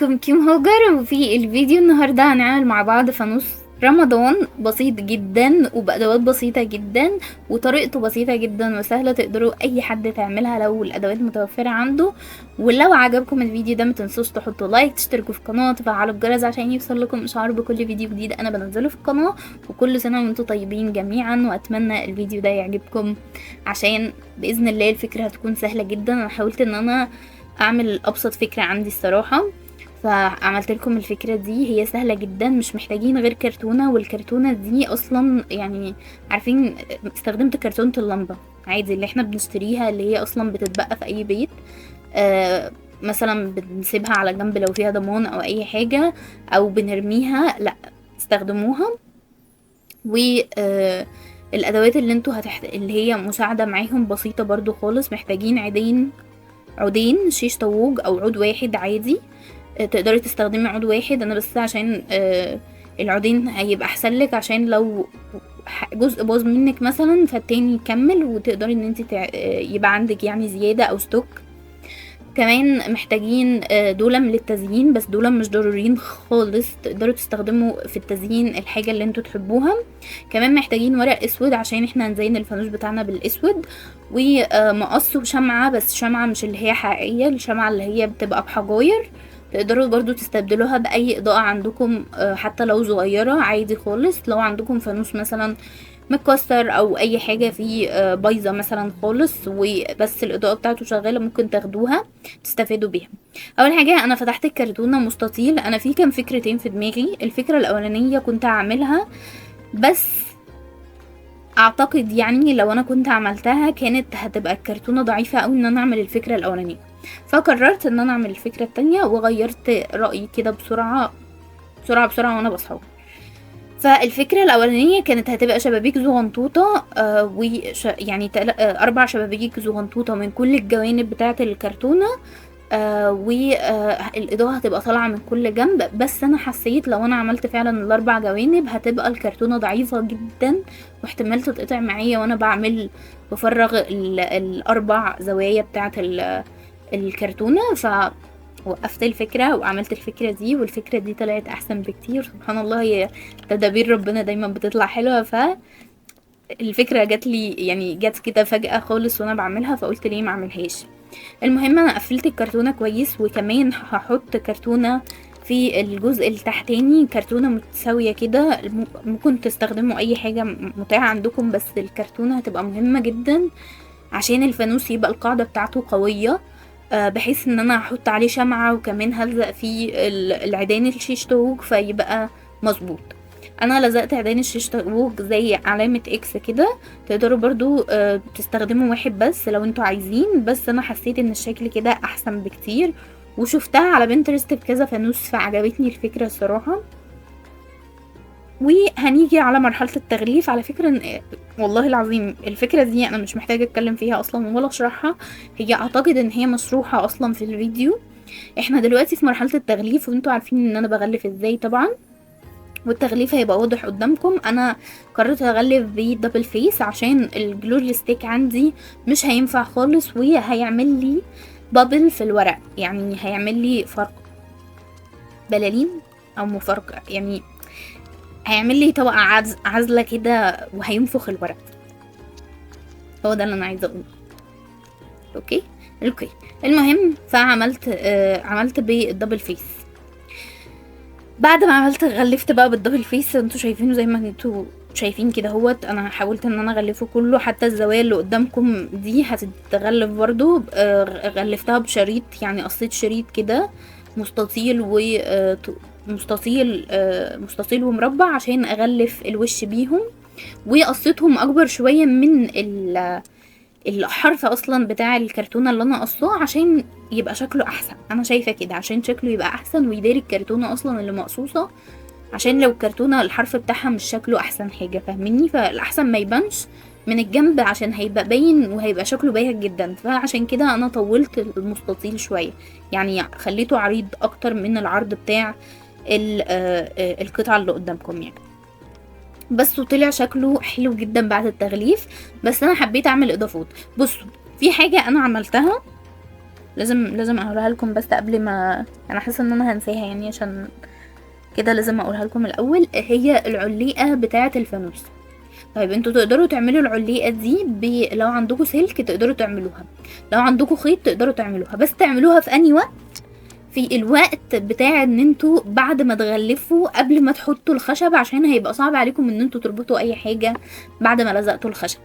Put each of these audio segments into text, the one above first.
معاكم كيم هوجر، وفي الفيديو النهاردة هنعمل مع بعض فانوس رمضان بسيط جدا وبأدوات بسيطة جدا وطريقته بسيطة جدا وسهلة، تقدروا اي حد تعملها لو الادوات متوفرة عنده. ولو عجبكم الفيديو ده متنسوش تحطوا لايك، تشتركوا في القناة، تفعلوا الجرس عشان يوصل لكم اشعار بكل فيديو جديد انا بنزله في القناة. وكل سنة وانتم طيبين جميعا، واتمنى الفيديو ده يعجبكم عشان بإذن الله الفكرة هتكون سهلة جدا. انا حاولت ان انا اعمل ابسط فكرة عندي الصراحة، فعملت لكم الفكرة دي. هي سهلة جدا، مش محتاجين غير كرتونة، والكرتونة دي اصلا يعني عارفين استخدمت كرتونة اللمبة عادي اللي احنا بنشتريها، اللي هي اصلا بتتبقى في اي بيت. مثلا بنسيبها على جنب لو فيها ضمان او اي حاجة، او بنرميها، لا استخدموها. و الادوات اللي انتوا اللي هي مساعدة معاهم بسيطة برضو خالص. محتاجين عودين شيش طاووق او عود واحد عادي. تقدري تستخدمي عود واحد، انا بس عشان العودين هيبقى احسن لك، عشان لو جزء باظ منك مثلا فالتاني يكمل، وتقدري ان انت يبقى عندك يعني زيادة او ستوك. كمان محتاجين دولم للتزيين، بس دولم مش ضروريين خالص، تقدروا تستخدموا في التزيين الحاجة اللي انتوا تحبوها. كمان محتاجين ورق اسود عشان احنا هنزين الفانوس بتاعنا بالاسود، ومقص وشمعة، بس شمعة مش اللي هي حقيقية، الشمعة اللي هي بتبقى بحجاير. تقدروا برضو تستبدلوها بأي إضاءة عندكم، حتى لو صغيرة عادي خالص. لو عندكم فانوس مثلا متكسر او اي حاجه فيه بايظه مثلا خالص وبس الاضاءه بتاعته شغاله، ممكن تاخدوها تستفادوا بيها. اول حاجه انا فتحت الكرتونه مستطيل. انا في كام فكرتين في دماغي. الفكره الاولانيه كنت هعملها، بس اعتقد يعني لو انا كنت عملتها كانت هتبقى الكرتونه ضعيفه قوي ان انا اعمل الفكره الاولانيه، فقررت ان انا اعمل الفكره التانية وغيرت رايي كده بسرعه بسرعه بسرعه وانا بصحى. فالفكرة الأولانية كانت هتبقى شبابيك زغنطوطة، يعني 4 شبابيك زغنطوطة من كل الجوانب بتاعة الكرتونة. والإضاءة هتبقى طالعة من كل جنب، بس أنا حسيت لو أنا عملت فعلا ال4 جوانب هتبقى الكرتونة ضعيفة جدا، واحتمال تتقطع معايا وأنا بفرغ ال4 زوايا بتاعة الكرتونة. وقفت الفكرة وعملت الفكرة دي، والفكرة دي طلعت احسن بكتير. سبحان الله، هي تدابير ربنا دايما بتطلع حلوة. فالفكرة جات لي يعني جات كده فجأة خالص وانا بعملها، فقلت ليه ما اعملهاش. المهم انا قفلت الكرتونة كويس، وكمان هحط كرتونة في الجزء التحتاني، كرتونة متساوية كده. ممكن تستخدموا اي حاجة متاحة عندكم، بس الكرتونة هتبقى مهمة جدا عشان الفانوس يبقى القاعدة بتاعته قوية، بحيث ان انا هحط عليه شمعة، وكمان هلزق فيه العيدان الشيش طاووق فيبقى مظبوط. انا لزقت عيدان الشيش طاووق زي علامة اكس كده. تقدروا برضو تستخدموا واحد بس لو انتوا عايزين، بس انا حسيت ان الشكل كده احسن بكتير، وشفتها على بنترست بكذا فانوس فعجبتني الفكرة الصراحة. وهنيجي على مرحلة التغليف. على فكرة والله العظيم الفكرة دي انا مش محتاجة اتكلم فيها اصلا ولا اشرحها، هي اعتقد ان هي مشروحة اصلا في الفيديو. احنا دلوقتي في مرحلة التغليف، وانتوا عارفين ان انا بغلف ازاي طبعا، والتغليف هيبقى واضح قدامكم. انا قررت اغلف بدبل فيس عشان الجلو ستيك عندي مش هينفع خالص، وهيعمل لي بابل في الورق، يعني هيعمل لي فرق بلالين او مفرقة، يعني هيعمل لي طبقة عازلة كده وهينفخ الورق. هو ده اللي انا عايزة اقوله. اوكي. المهم فعملت عملت بالدبل فيس. بعد ما عملت غلفت بقى بالدبل فيس، انتوا شايفينه زي ما انتوا شايفين كده اهوت. انا حاولت ان انا اغلفه كله، حتى الزوايا اللي قدامكم دي هتتغلف برضو. غلفتها بشريط، يعني قصيت شريط كده مستطيل مستطيل ومربع عشان اغلف الوش بيهم، وقصيتهم اكبر شوية من الحرف اصلا بتاع الكرتونة اللي انا قصاه عشان يبقى شكله احسن. انا شايفة كده عشان شكله يبقى احسن ويداري الكرتونة اصلا اللي مقصوصة، عشان لو الكرتونة الحرف بتاعها مش شكله احسن حاجة، فاهميني؟ فالاحسن ما يبانش من الجنب عشان هيبقى باين وهيبقى شكله باين جدا. فعشان كده انا طولت المستطيل شوية، يعني خليته عريض اكتر من العرض بتاع القطعة اللي قدامكم يعني. بس وطلع شكله حلو جدا بعد التغليف، بس انا حبيت اعمل اضافات. بصوا، في حاجة انا عملتها لازم اقولها لكم بس قبل ما، انا حاسه ان انا هنساها يعني، عشان كده لازم اقولها لكم الاول. هي العليقه بتاعه الفانوس. طيب انتوا تقدروا تعملوا العليقه دي لو عندكم سلك تقدروا تعملوها، لو عندكم خيط تقدروا تعملوها، بس تعملوها في انهي وقت؟ في الوقت بتاع ان انتوا بعد ما تغلفوا قبل ما تحطوا الخشب، عشان هيبقى صعب عليكم ان انتوا تربطوا اي حاجة بعد ما لزقتوا الخشب.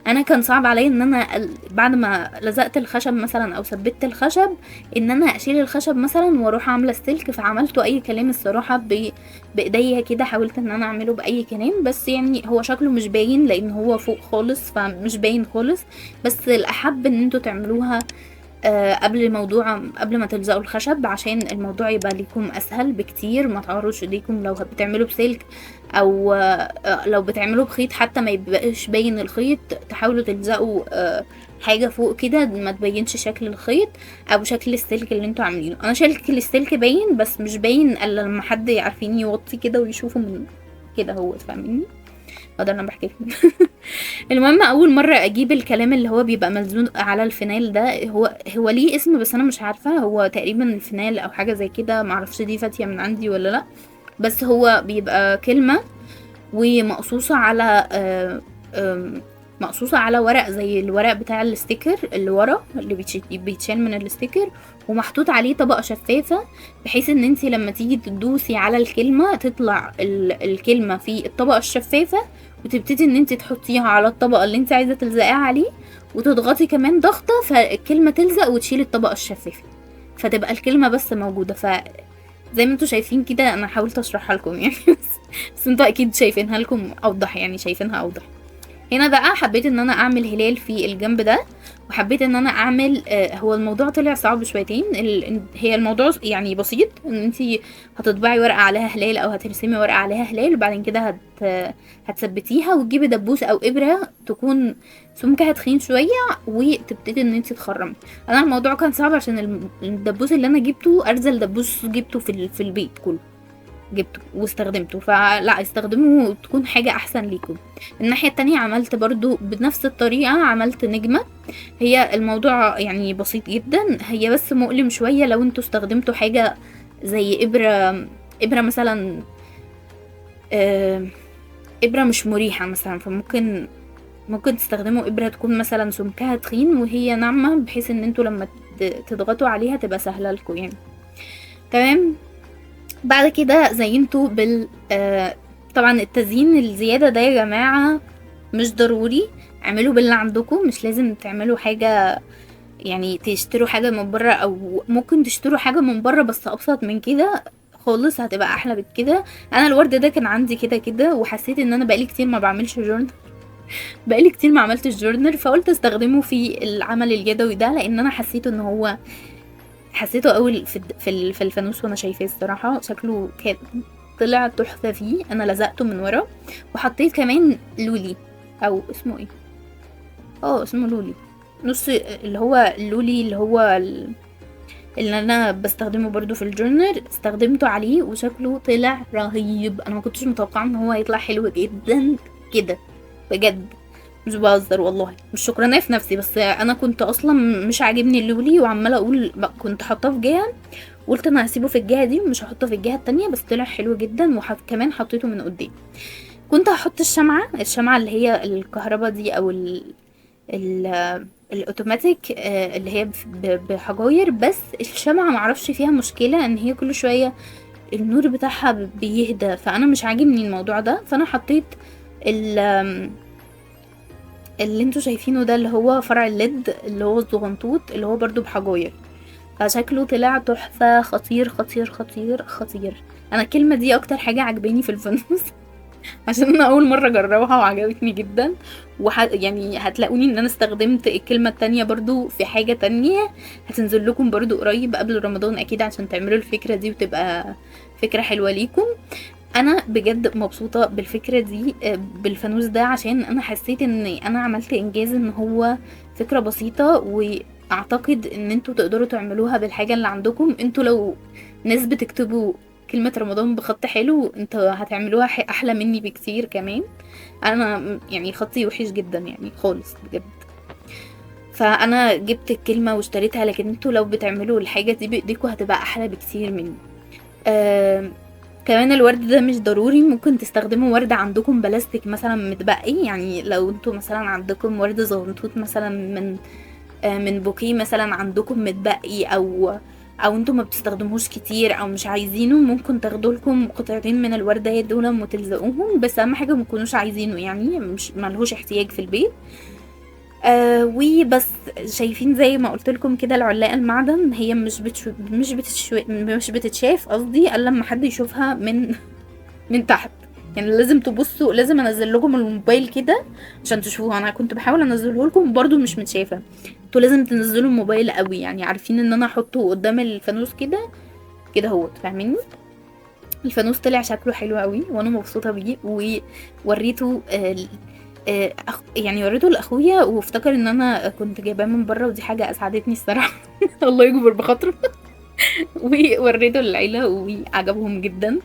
انا كان صعب عليا ان انا بعد ما لزقت الخشب مثلا او ثبت الخشب ان انا اشيل الخشب مثلا واروح عامله السلك، فعملته اي كلام الصراحه بايديا كده، حاولت ان انا اعمله باي كلام، بس يعني هو شكله مش باين لان هو فوق خالص فمش باين خالص. بس الاحب ان انتوا تعملوها قبل ما تلزقوا الخشب، عشان الموضوع يبقى ليكم اسهل بكتير، ما تعوروش ايديكم لو بتعملوا بسلك، او لو بتعملوا بخيط حتى ما يبقاش باين الخيط، تحاولوا تلزقوا حاجه فوق كده ما تبينش شكل الخيط او شكل السلك اللي انتوا عاملينه. انا شكل السلك باين بس مش باين الا لما حد يعرفين يوطي كده ويشوفوا من كده، هو فاهميني؟ ده انا بحكي لكم. المهم اول مره اجيب الكلام اللي هو بيبقى ملزوق على الفينال ده، هو ليه اسم بس انا مش عارفه، هو تقريبا الفينال او حاجه زي كده، معرفش دي فاتيه من عندي ولا لا. بس هو بيبقى كلمه ومقصوصه على مقصوصه على ورق زي الورق بتاع الستيكر اللي ورا اللي بيتشال من الستيكر، ومحطوط عليه طبقه شفافه، بحيث ان انتي لما تيجي تدوسي على الكلمه تطلع الكلمه في الطبقه الشفافه، وتبتدي ان انت تحطيها على الطبقه اللي انت عايزه تلزقيها عليه، وتضغطي كمان ضغطه فالكلمه تلزق وتشيل الطبقه الشفافه، فتبقى الكلمه بس موجوده. زي ما انتوا شايفين كده، انا حاولت اشرحها لكم يعني بس انتوا اكيد شايفينها لكم اوضح، يعني شايفينها اوضح. هنا بقى حبيت ان انا اعمل هلال في الجنب ده، وحبيت ان انا اعمل هو الموضوع طلع صعب شويتين. هي الموضوع يعني بسيط، ان انتي هتطبعي ورقه عليها هلال او هترسمي ورقه عليها هلال، وبعدين كده هتثبتيها وتجيبي دبوس او ابره تكون سمكها تخين شويه، وتبتدي ان انتي تخرمي. انا الموضوع كان صعب عشان الدبوس اللي انا جبته ارزل دبوس جبته في البيت كله، جبته واستخدمته، فلا استخدمه تكون حاجة احسن ليكم. الناحية التانية عملت برضو بنفس الطريقة، عملت نجمة. هي الموضوع يعني بسيط جدا، هي بس مؤلم شوية لو انتوا استخدمتوا حاجة زي ابرة مثلا، ابرة مش مريحة مثلا، ممكن تستخدموا ابرة تكون مثلا سمكها تخين وهي ناعمة، بحيث ان انتوا لما تضغطوا عليها تبقى سهلة لكم يعني. تمام. بعد كده زينته طبعا التزيين الزيادة ده يا جماعة مش ضروري، اعملوا باللي عندكم، مش لازم تعملوا حاجة يعني تشتروا حاجة من بره، او ممكن تشتروا حاجة من بره بس ابسط من كده خالص، هتبقى احلى بكده. انا الورد ده كان عندي كده كده، وحسيت ان انا بقالي كتير ما بعملش جورنال، بقالي كتير ما عملتش جورنال، فقلت استخدمه في العمل اليدوي ده، لان انا حسيته قوي في الفانوس وانا شايفاه الصراحه، شكله كان طلع تحفه فيه. انا لزقته من ورا وحطيت كمان لولي، او اسمه ايه، اسمه لولي نص، اللي هو اللولي اللي انا بستخدمه برضو في الجورنال، استخدمته عليه وشكله طلع رهيب. انا ما كنتش متوقعه ان هو هيطلع حلو جدا كده بجد، مش بهزر والله، مش شكرانيه في نفسي، بس انا كنت اصلا مش عاجبني اللولي، وعماله اقول كنت حاطاه في جهه، قلت انا هسيبه في الجهه دي ومش هحطه في الجهه التانية، بس طلع حلو جدا. كمان حطيته من قدام. كنت هحط الشمعه اللي هي الكهرباء دي، او ال الاوتوماتيك اللي هي بحجاير، بس الشمعة معرفش فيها مشكلة ان هي كل شوية النور بتاعها بيهدى، فانا مش عاجبني الموضوع ده، فانا حطيت اللي انتوا شايفينه ده، اللي هو فرع الليد اللي هو الزغنطوط اللي هو برضو بحجاير، فشكله طلع تحفة، خطير خطير خطير خطير. انا الكلمة دي اكتر حاجة عجباني في الفانوس عشان انا اول مرة اجربها وعجبتني جدا، يعني هتلاقوني ان انا استخدمت الكلمة التانية برضو في حاجة تانية هتنزل لكم برضو قريب قبل رمضان اكيد، عشان تعملوا الفكرة دي وتبقى فكرة حلوة ليكم. انا بجد مبسوطة بالفكرة دي بالفانوس ده، عشان انا حسيت ان انا عملت انجاز، ان هو فكرة بسيطة، واعتقد ان انتوا تقدروا تعملوها بالحاجة اللي عندكم. انتوا لو ناس بتكتبوا كلمة رمضان بخط حلو، انتوا هتعملوها احلى مني بكتير كمان. انا يعني خطي وحش جدا يعني خالص بجد. فانا جبت الكلمة واشتريتها، لكن انتوا لو بتعملوا الحاجة دي بايديكوا هتبقى احلى بكتير مني. آه كمان الورد ده مش ضروري، ممكن تستخدموا ورد عندكم بلاستيك مثلا متبقي، يعني لو انتوا مثلا عندكم ورد زغنطوط مثلا من بوكيه مثلا عندكم متبقي، او انتوا ما بتستخدموش كتير او مش عايزينه، ممكن تاخدوا لكم قطعتين من الوردة دول وتلزقوهم، بس اهم حاجة ما تكونوش عايزينه، يعني مش ملهوش احتياج في البيت. وبس. شايفين زي ما قلت لكم كده العلاقة المعدن هي مش بتتشاف قصدي الا لما حد يشوفها من تحت. يعني لازم تبصوا، لازم انزل لكم الموبايل كده عشان تشوفوها. انا كنت بحاول انزله لكم برضو مش متشافه. انتوا لازم تنزلوا الموبايل قوي، يعني عارفين ان انا احطه قدام الفانوس كده كده اهوت، فاهميني؟ الفانوس طلع شكله حلو قوي وانا مبسوطه بيه، ووريته يعني وريته لاخويا وافتكر ان انا كنت جايباه من بره، ودي حاجه اسعدتني الصراحه. الله يجبر بخاطره. ووريته للعيلة وعجبهم جدا،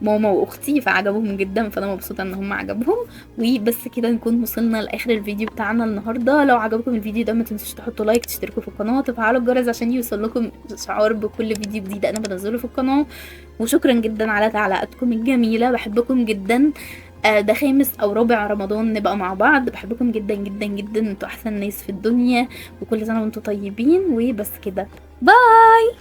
ماما واختي، فعجبهم جدا، فانا مبسوطة ان هم عجبهم. وبس كده نكون وصلنا لاخر الفيديو بتاعنا النهاردة. لو عجبكم الفيديو ده ما تنسوش تحطوا لايك، تشتركوا في القناة، وتفعلوا الجرس عشان يوصل لكم اشعار بكل فيديو جديد انا بنزله في القناة. وشكرا جدا على تعليقاتكم الجميلة، بحبكم جدا. ده خامس او رابع رمضان نبقى مع بعض، بحبكم جدا جدا جدا، انتوا احسن ناس في الدنيا، وكل سنة وانتوا طيبين. وبس كده، باي.